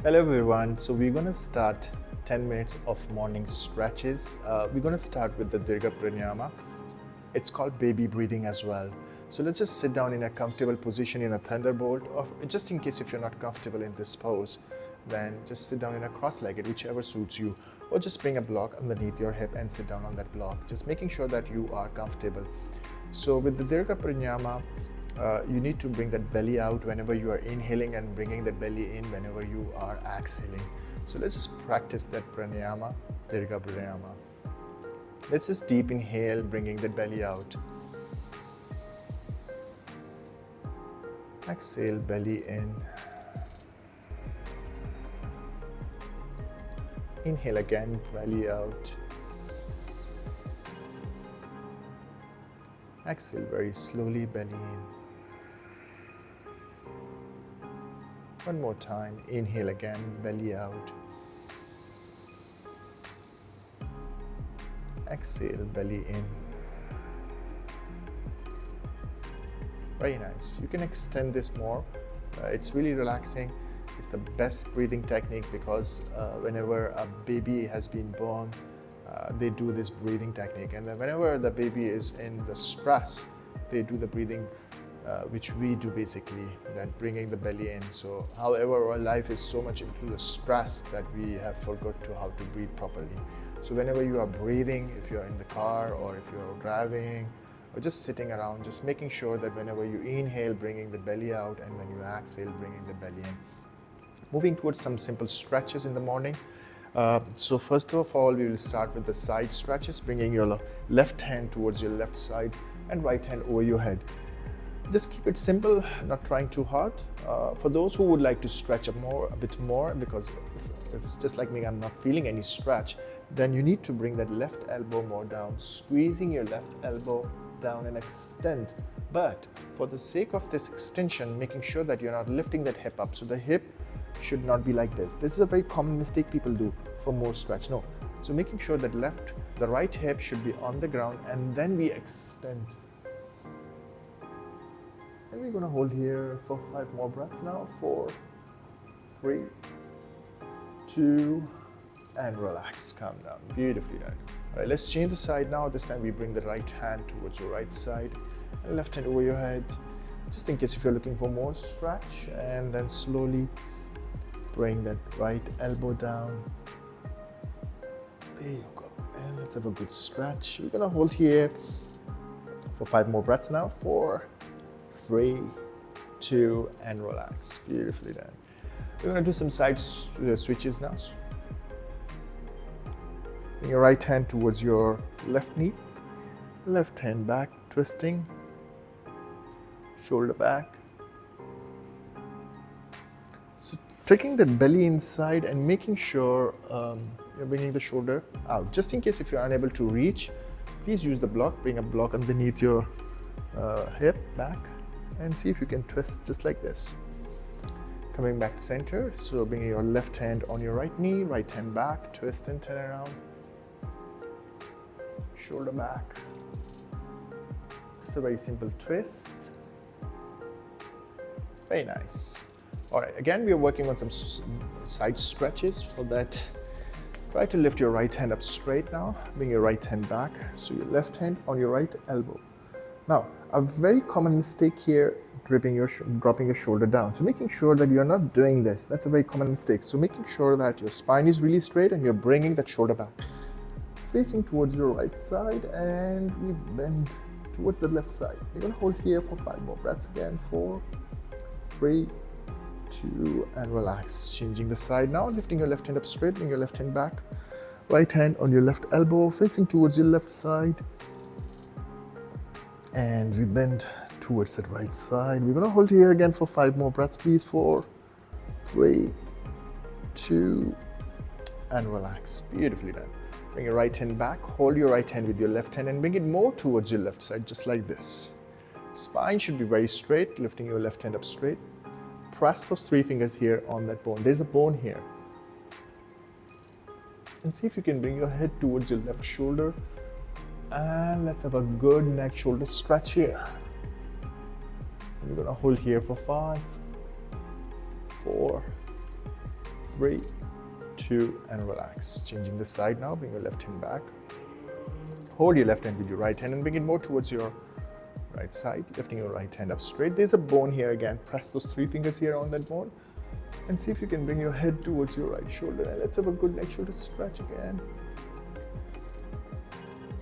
Hello everyone, so we're going to start 10 minutes of morning stretches. We're going to start with the Dirga Pranayama. It's called baby breathing as well. So let's just sit down in a comfortable position in a thunderbolt, or just in case if you're not comfortable in this pose, then just sit down in a cross-legged, whichever suits you, or just bring a block underneath your hip and sit down on that block, just making sure that you are comfortable. So with the Dirga Pranayama, you need to bring that belly out whenever you are inhaling and bringing that belly in whenever you are exhaling. So let's just practice that pranayama, Dirga Pranayama. Let's just deep inhale, bringing the belly out. Exhale, belly in. Inhale again, belly out. Exhale very slowly, belly in. One more time, inhale again, belly out. Exhale, belly in. Very nice. You can extend this more. It's really relaxing. It's the best breathing technique because whenever a baby has been born, they do this breathing technique. And then whenever the baby is in the stress, they do the breathing which we do basically, that bringing the belly in. So however, our life is so much into the stress that we have forgot to how to breathe properly. So whenever you are breathing, if you are in the car or if you are driving or just sitting around, just making sure that whenever you inhale, bringing the belly out, and when you exhale, bringing the belly in. Moving towards some simple stretches in the morning. So first of all, we will start with the side stretches, bringing your left hand towards your left side and right hand over your head. Just keep it simple, not trying too hard. For those who would like to stretch a bit more, because if just like me, I'm not feeling any stretch, then you need to bring that left elbow more down, squeezing your left elbow down and extend. But for the sake of this extension, making sure that you're not lifting that hip up. So the hip should not be like this. This is a very common mistake people do for more stretch. No. So making sure that the right hip should be on the ground, and then we extend. And we're going to hold here for 5 more breaths now. 4, 3, 2, and relax. Calm down. Beautifully done. All right, let's change the side now. This time we bring the right hand towards your right side and left hand over your head, just in case if you're looking for more stretch. And then slowly bring that right elbow down. There you go. And let's have a good stretch. We're going to hold here for 5 more breaths now. 4, 3, 2, and relax. Beautifully done. We're going to do some side switches now. Bring your right hand towards your left knee, left hand back, twisting, shoulder back. So taking the belly inside and making sure you're bringing the shoulder out. Just in case if you're unable to reach, please use the block. Bring a block underneath your hip back, and see if you can twist just like this. Coming back center, so bringing your left hand on your right knee, right hand back, twist and turn around. Shoulder back. Just a very simple twist. Very nice. All right, again, we are working on some side stretches. For that, try to lift your right hand up straight now. Bring your right hand back, so your left hand on your right elbow. Now, a very common mistake here, dropping your shoulder down. So making sure that you're not doing this, that's a very common mistake. So making sure that your spine is really straight and you're bringing that shoulder back. Facing towards your right side, and we bend towards the left side. You're gonna hold here for 5 more breaths again. 4, 3, 2, and relax. Changing the side now, lifting your left hand up straight, bring your left hand back. Right hand on your left elbow, facing towards your left side. And we bend towards the right side. We're gonna hold here again for 5 more breaths, please. 4, 3, 2, and relax. Beautifully done. Bring your right hand back, hold your right hand with your left hand and bring it more towards your left side, just like this. Spine should be very straight, lifting your left hand up straight. Press those 3 fingers here on that bone. There's a bone here. And see if you can bring your head towards your left shoulder. And let's have a good neck shoulder stretch here. And we're gonna hold here for 5, 4, 3, 2, and relax. Changing the side now, bring your left hand back. Hold your left hand with your right hand and bring it more towards your right side, lifting your right hand up straight. There's a bone here again. Press those 3 fingers here on that bone and see if you can bring your head towards your right shoulder. And let's have a good neck shoulder stretch again.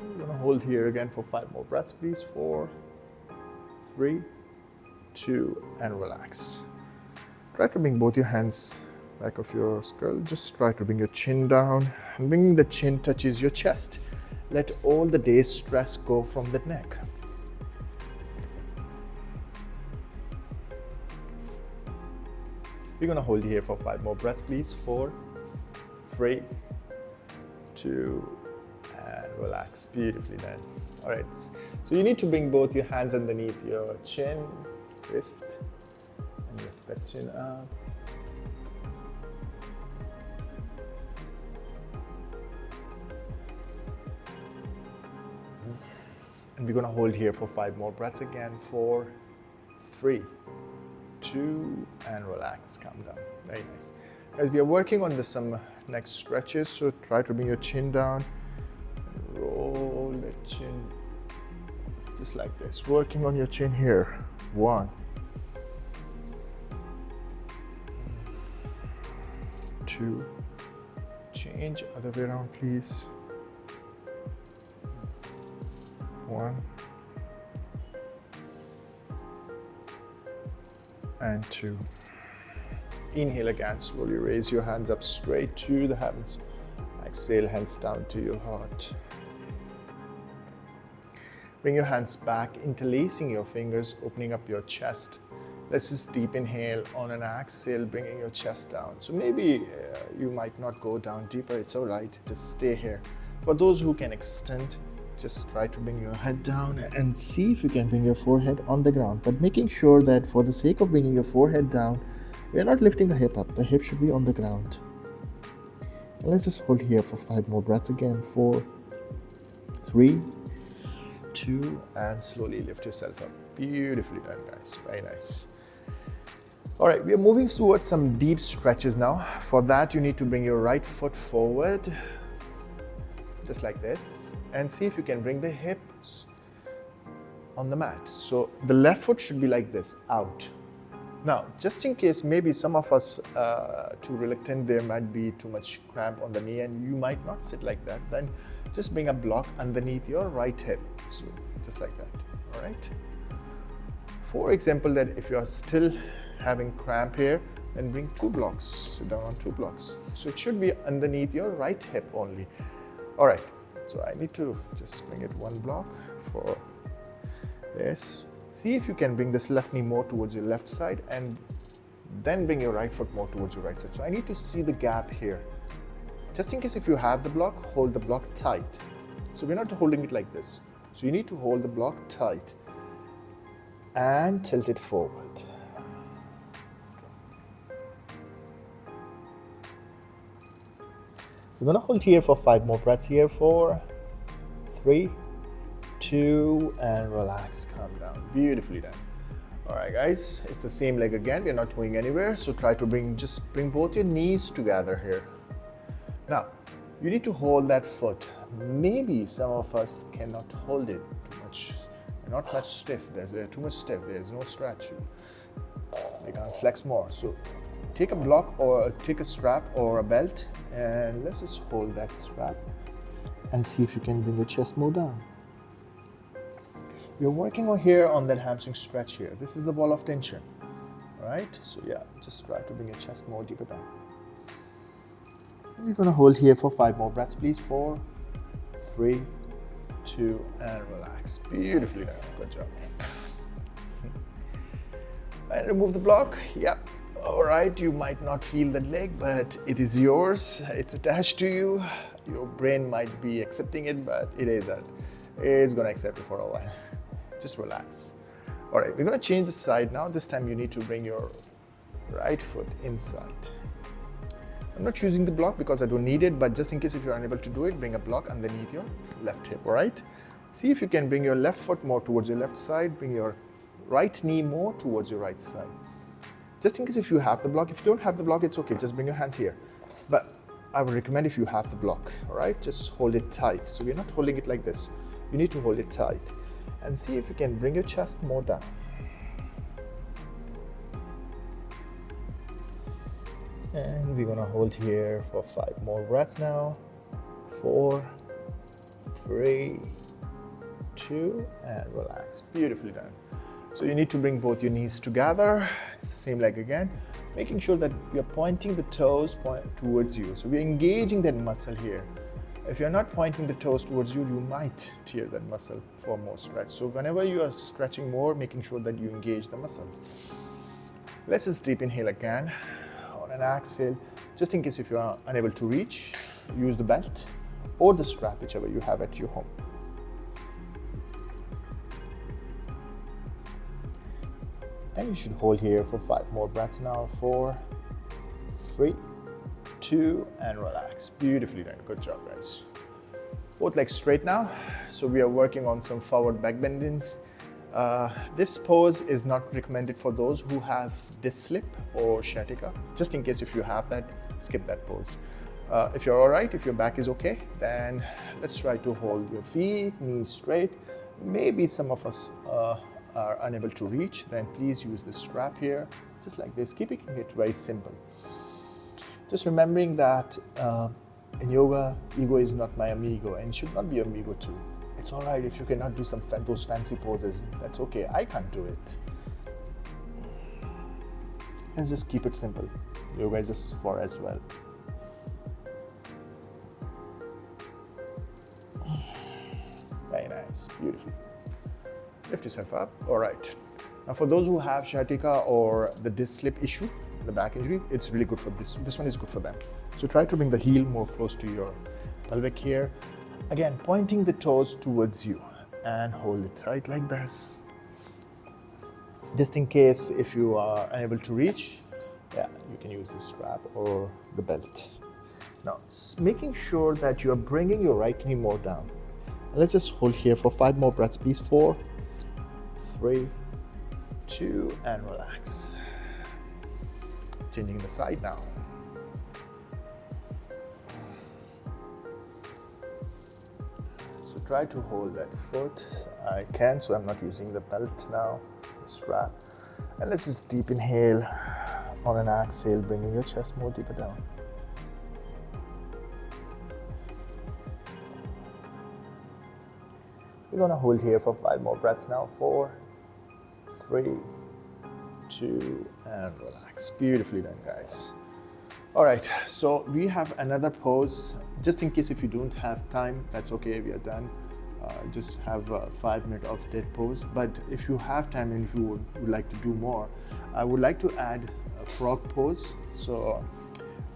We're gonna hold here again for 5 more breaths, please. 4, 3, 2, and relax. Try to bring both your hands back of your skull. Just try to bring your chin down, and bringing the chin touches your chest. Let all the day's stress go from the neck. We're gonna hold here for 5 more breaths, please. 4, 3, 2, and relax. Beautifully done. All right, so you need to bring both your hands underneath your chin, wrist, and lift that chin up. And we're gonna hold here for 5 more breaths again. 4, 3, 2, and relax, calm down. Very nice. As we are working on some neck stretches, so try to bring your chin down, roll the chin, just like this. Working on your chin here. 1, 2, change other way around, please. 1 and 2. Inhale again, slowly raise your hands up straight to the heavens. Exhale, hands down to your heart. Bring your hands back, interlacing your fingers, opening up your chest. Let's just deep inhale on an exhale, bringing your chest down. So maybe you might not go down deeper, it's all right, just stay here. For those who can extend, just try to bring your head down and see if you can bring your forehead on the ground, but making sure that for the sake of bringing your forehead down, we are not lifting the hip up. The hip should be on the ground. And let's just hold here for 5 more breaths again. 4, 3, 2, and slowly lift yourself up. Beautifully done, guys. Very nice. All right, we are moving towards some deep stretches now. For that, you need to bring your right foot forward, just like this, and see if you can bring the hips on the mat. So the left foot should be like this, out. Now, just in case maybe some of us too reluctant, there might be too much cramp on the knee and you might not sit like that, then just bring a block underneath your right hip. So just like that, all right? For example, that if you are still having cramp here, then bring 2 blocks, sit down on 2 blocks. So it should be underneath your right hip only. All right, so I need to just bring it 1 block for this. See if you can bring this left knee more towards your left side and then bring your right foot more towards your right side. So I need to see the gap here. Just in case if you have the block, hold the block tight. So we're not holding it like this. So you need to hold the block tight and tilt it forward. We're gonna hold here for 5 more breaths here. 4, 3, 2, and relax, calm down. Beautifully done. All right, guys, it's the same leg again. We're not going anywhere. So try to just bring both your knees together here. Now, you need to hold that foot. Maybe some of us cannot hold it too much. Not much stiff. There's too much stiff. There's no stretch. They can't flex more. So take a block or take a strap or a belt and let's just hold that strap and see if you can bring your chest more down. We're working on here on that hamstring stretch here. This is the ball of tension, all right? So yeah, just try to bring your chest more deeper down. And you're gonna hold here for 5 more breaths, please. 4, 3, 2, and relax. Beautifully done, good job. And remove the block, yeah. All right, you might not feel that leg, but it is yours. It's attached to you. Your brain might be accepting it, but it isn't. It's gonna accept it for a while. Just relax. All right, we're gonna change the side now. This time you need to bring your right foot inside. I'm not using the block because I don't need it, but just in case if you're unable to do it, bring a block underneath your left hip, all right? See if you can bring your left foot more towards your left side, bring your right knee more towards your right side. Just in case if you have the block. If you don't have the block, it's okay, just bring your hand here. But I would recommend if you have the block, all right, just hold it tight. So we're not holding it like this. You need to hold it tight. And see if you can bring your chest more down. And we're gonna hold here for 5 more breaths now. 4, 3, 2, and relax. Beautifully done. So you need to bring both your knees together. It's the same leg again, making sure that we are pointing the toes towards you. So we're engaging that muscle here. If you're not pointing the toes towards you, you might tear that muscle for more stretch. So whenever you are stretching more, making sure that you engage the muscle. Let's just deep inhale again. On an exhale, just in case if you are unable to reach, use the belt or the strap, whichever you have at your home. And you should hold here for 5 more breaths now. 4, 3, 2, and relax. Beautifully done. Good job, guys. Both legs straight now. So we are working on some forward back bendings. This pose is not recommended for those who have disc slip or sciatica. Just in case if you have that, skip that pose. If you're all right, if your back is okay, then let's try to hold your feet, knees straight. Maybe some of us are unable to reach, then please use the strap here, just like this, keeping it very simple. Just remembering that in yoga, ego is not my amigo and should not be amigo too. It's all right if you cannot do those fancy poses, that's okay, I can't do it. Let's just keep it simple. Yoga is for as well. Very nice, beautiful. Lift yourself up. All right. Now for those who have sciatica or the disc slip issue, the back injury, it's really good for this. This one is good for them. So try to bring the heel more close to your pelvic here. Again, pointing the toes towards you and hold it tight like this. Just in case if you are unable to reach, yeah, you can use the strap or the belt. Now, making sure that you're bringing your right knee more down. And let's just hold here for 5 more breaths, please. 4, 3, 2, and relax. Changing the side now. So try to hold that foot. I can, so I'm not using the belt now, the strap. And let's just deep inhale. On an exhale, bringing your chest more deeper down. We're gonna hold here for 5 more breaths now. 4, 3, 2, and relax. Beautifully done, guys. All right, so we have another pose. Just in case if you don't have time, that's okay, we are done. Just have 5 minutes of dead pose. But if you have time and if you would like to do more, I would like to add a frog pose. So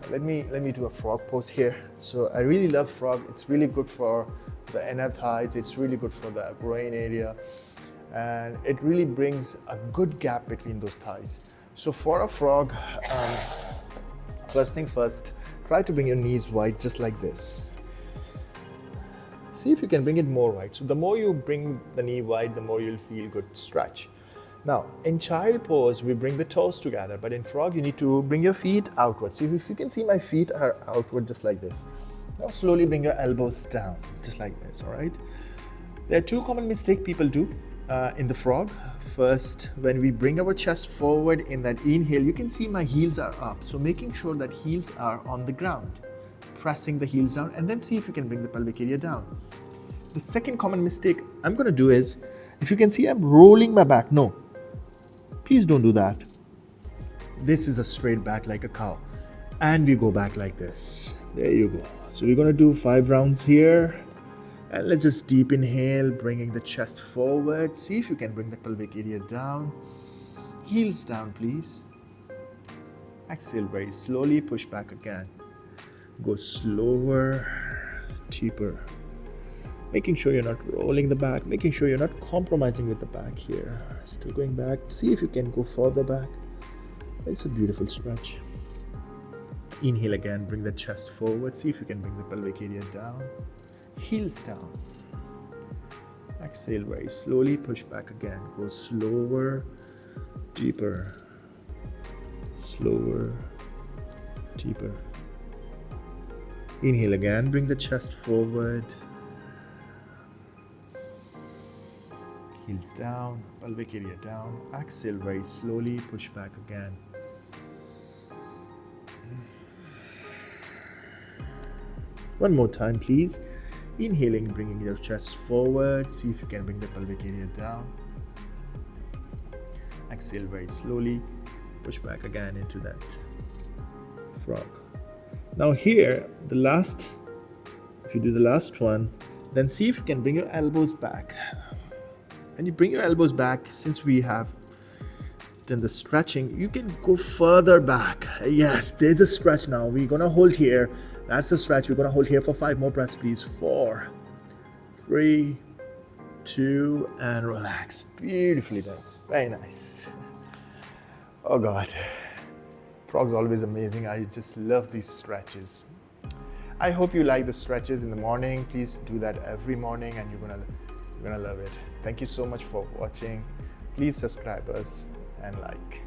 let me do a frog pose here. So I really love frog. It's really good for the inner thighs. It's really good for the groin area. And it really brings a good gap between those thighs. So for a frog, first thing first, try to bring your knees wide just like this. See if you can bring it more wide. So the more you bring the knee wide, the more you'll feel good stretch. Now, in child pose, we bring the toes together, but in frog, you need to bring your feet outward. So if you can see my feet are outward just like this. Now slowly bring your elbows down, just like this, all right? There are 2 common mistakes people do in the frog. First, when we bring our chest forward in that inhale, you can see my heels are up. So making sure that heels are on the ground. Pressing the heels down, and then see if you can bring the pelvic area down. The second common mistake I'm going to do is, if you can see I'm rolling my back. No, please don't do that. This is a straight back like a cow, and we go back like this. There you go. So we're going to do 5 rounds here, and let's just deep inhale, bringing the chest forward. See if you can bring the pelvic area down. Heels down, please. Exhale very slowly, push back again. Go slower, deeper. Making sure you're not rolling the back, making sure you're not compromising with the back here. Still going back. See if you can go further back. It's a beautiful stretch. Inhale again, bring the chest forward. See if you can bring the pelvic area down. Heels down. Exhale very slowly, push back again. Go slower, deeper. Slower, deeper. Inhale again, bring the chest forward. Heels down, pelvic area down. Exhale very slowly, push back again. One more time, please. Inhaling, bringing your chest forward. See if you can bring the pelvic area down. Exhale very slowly, push back again into that frog. Now here, if you do the last one, then see if you can bring your elbows back. When you bring your elbows back, since we have done the stretching, you can go further back. Yes, there's a stretch now. We're gonna hold here. That's the stretch. We're gonna hold here for 5 more breaths, please. 4, 3, 2, and relax. Beautifully done. Very nice. Oh God. Frog's always amazing. I just love these stretches. I hope you like the stretches in the morning. Please do that every morning and you're gonna love it. Thank you so much for watching. Please subscribe us and like.